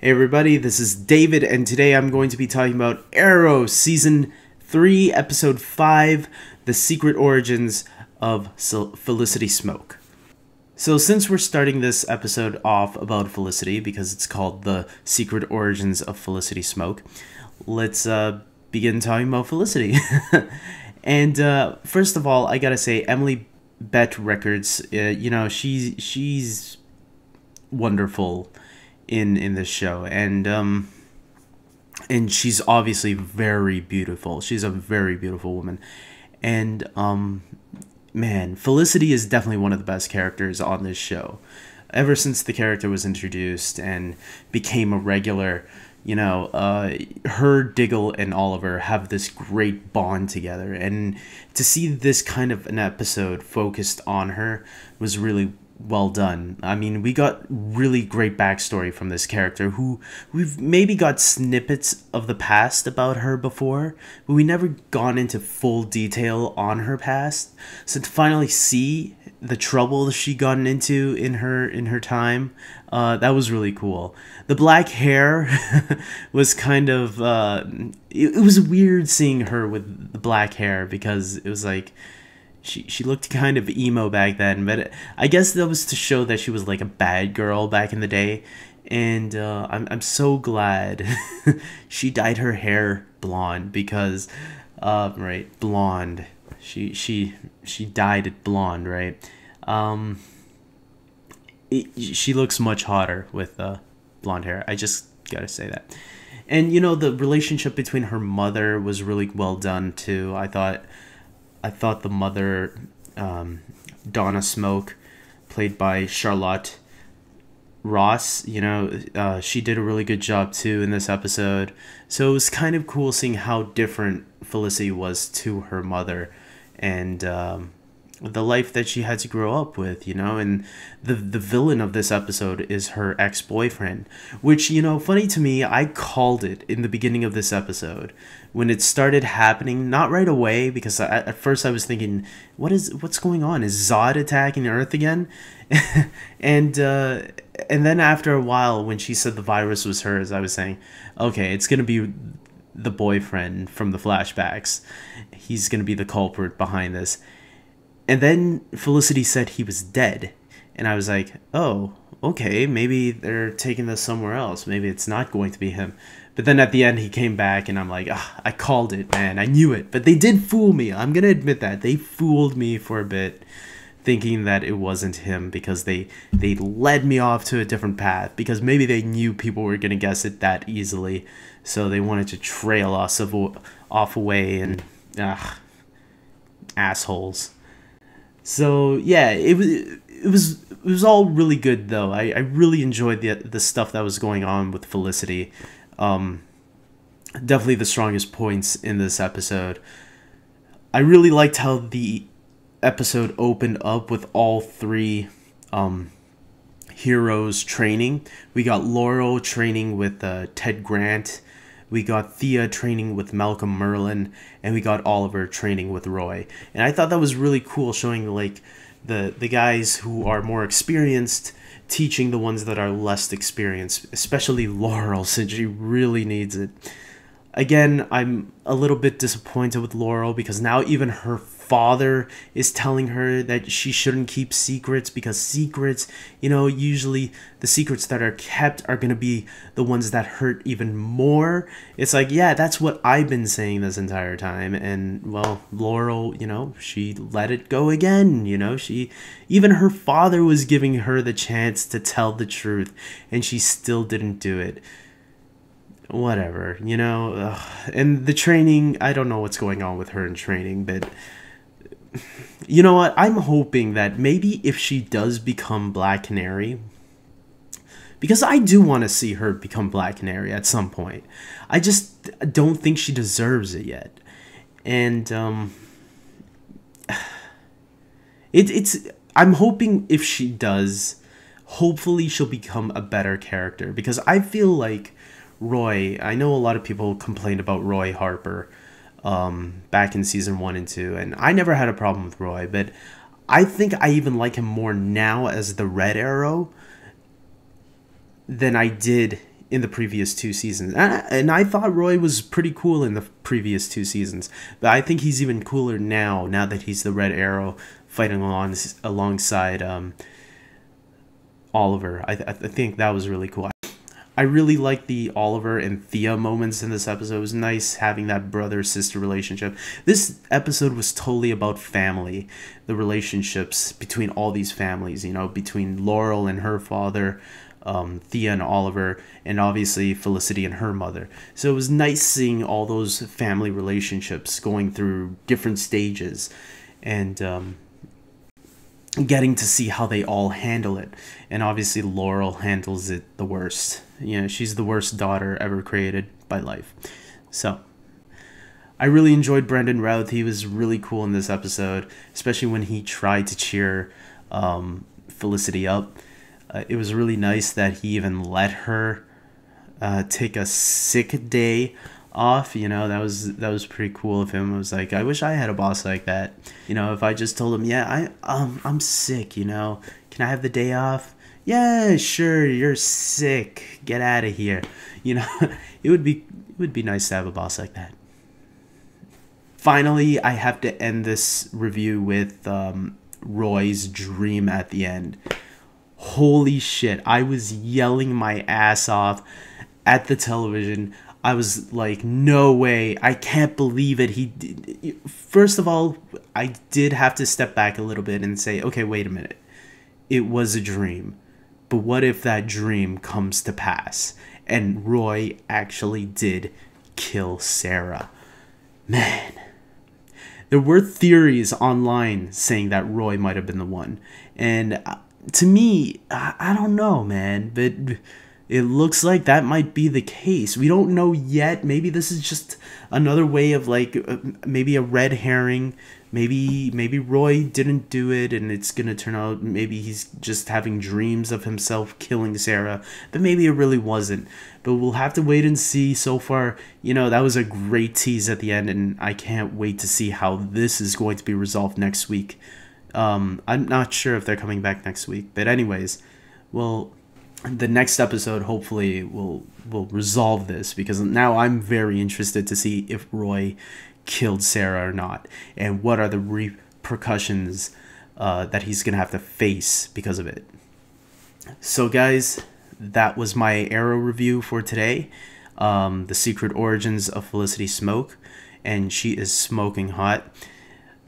Hey everybody, this is David, and today I'm going to be talking about Arrow Season 3, Episode 5, The Secret Origins of Felicity Smoak. So since we're starting this episode off about Felicity, because it's called The Secret Origins of Felicity Smoak, let's begin talking about Felicity. And first of all, I gotta say, Emily Bett Records, she's wonderful in this show, and she's obviously very beautiful. She's a very beautiful woman, and man, Felicity is definitely one of the best characters on this show. Ever since the character was introduced and became a regular, her, Diggle, and Oliver have this great bond together, and to see this kind of an episode focused on her was really well done. I mean, we got really great backstory from this character who we've maybe got snippets of the past about her before, but we never gone into full detail on her past. So to finally see the trouble she gotten into in her time, that was really cool. The black hair was kind of it was weird seeing her with the black hair, because it was like she looked kind of emo back then, but I guess that was to show that she was like a bad girl back in the day. And I'm so glad she dyed her hair blonde, because right, blonde. She dyed it blonde, right? She looks much hotter with blonde hair. I just gotta say that. And the relationship between her mother was really well done too. I thought the mother, Donna Smoak, played by Charlotte Ross, she did a really good job too in this episode. So it was kind of cool seeing how different Felicity was to her mother, and the life that she had to grow up with, and the villain of this episode is her ex-boyfriend, which, funny to me, I called it in the beginning of this episode when it started happening. Not right away, because at first I was thinking, what's going on? Is Zod attacking Earth again? and then after a while, when she said the virus was hers, I was saying, okay, it's gonna be the boyfriend from the flashbacks. He's gonna be the culprit behind this. And then Felicity said he was dead. And I was like, oh, okay, maybe they're taking this somewhere else. Maybe it's not going to be him. But then at the end, he came back, and I'm like, I called it, man. I knew it. But they did fool me. I'm going to admit that. They fooled me for a bit, thinking that it wasn't him, because they led me off to a different path. Because maybe they knew people were going to guess it that easily. So they wanted to trail us off away, and assholes. So yeah, it was all really good though. I really enjoyed the stuff that was going on with Felicity. Definitely the strongest points in this episode. I really liked how the episode opened up with all three heroes training. We got Laurel training with Ted Grant. We got Thea training with Malcolm Merlin, and we got Oliver training with Roy. And I thought that was really cool, showing like the guys who are more experienced teaching the ones that are less experienced, especially Laurel, since she really needs it. Again, I'm a little bit disappointed with Laurel, because now even her father is telling her that she shouldn't keep secrets, because secrets, usually the secrets that are kept are going to be the ones that hurt even more. It's like, yeah, that's what I've been saying this entire time. And well, Laurel, she let it go again. Even her father was giving her the chance to tell the truth, and she still didn't do it. Whatever, and the training, I don't know what's going on with her in training, but you know what? I'm hoping that maybe if she does become Black Canary, because I do want to see her become Black Canary at some point. I just don't think she deserves it yet. And I'm hoping if she does, hopefully she'll become a better character, because I feel like Roy, I know a lot of people complained about Roy Harper back in season 1 and 2, and I never had a problem with Roy, but I think I even like him more now as the Red Arrow than I did in the previous 2 seasons. And I thought Roy was pretty cool in the previous 2 seasons, but I think he's even cooler now that he's the Red Arrow fighting alongside Oliver. I think that was really cool. I really like the Oliver and Thea moments in this episode. It was nice having that brother-sister relationship. This episode was totally about family, the relationships between all these families, you know, between Laurel and her father, Thea and Oliver, and obviously Felicity and her mother. So it was nice seeing all those family relationships going through different stages, and getting to see how they all handle it. And obviously Laurel handles it the worst. You know, she's the worst daughter ever created by life. So I really enjoyed Brendan Routh. He was really cool in this episode, especially when he tried to cheer Felicity up. It was really nice that he even let her take a sick day off. You know, that was pretty cool of him. I was like, I wish I had a boss like that. You know, if I just told him, yeah, I'm sick, you know, can I have the day off? Yeah, sure, you're sick, get out of here. You know, it would be nice to have a boss like that. Finally, I have to end this review with Roy's dream at the end. Holy shit, I was yelling my ass off at the television. I was like, no way, I can't believe it. First of all, I did have to step back a little bit and say, okay, wait a minute. It was a dream. But what if that dream comes to pass and Roy actually did kill Sarah? Man. There were theories online saying that Roy might have been the one. And to me, I don't know, man. But it looks like that might be the case. We don't know yet. Maybe this is just another way of like maybe a red herring. Maybe Roy didn't do it and it's gonna turn out maybe he's just having dreams of himself killing Sarah. But maybe it really wasn't. But we'll have to wait and see. So far, you know, that was a great tease at the end, and I can't wait to see how this is going to be resolved next week. I'm not sure if they're coming back next week. But anyways, well, the next episode hopefully will resolve this, because now I'm very interested to see if Roy killed Sarah or not, and what are the repercussions that he's gonna have to face because of it. So guys, that was my Arrow review for today. The secret origins of Felicity Smoak, and she is smoking hot.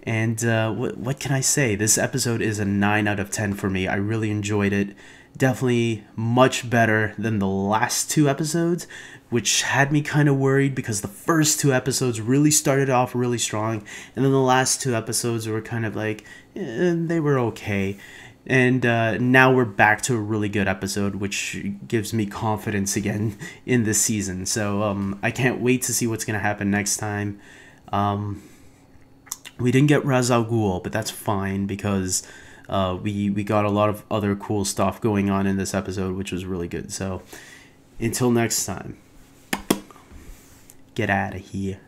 And what can I say? This episode is a 9 out of 10 for me. I really enjoyed it. Definitely much better than the last 2 episodes, which had me kind of worried because the first 2 episodes really started off really strong, and then the last 2 episodes were kind of like, they were okay. And now we're back to a really good episode, which gives me confidence again in this season. So I can't wait to see what's going to happen next time. We didn't get Ra's al Ghul, but that's fine, because we got a lot of other cool stuff going on in this episode, which was really good. So until next time, get out of here.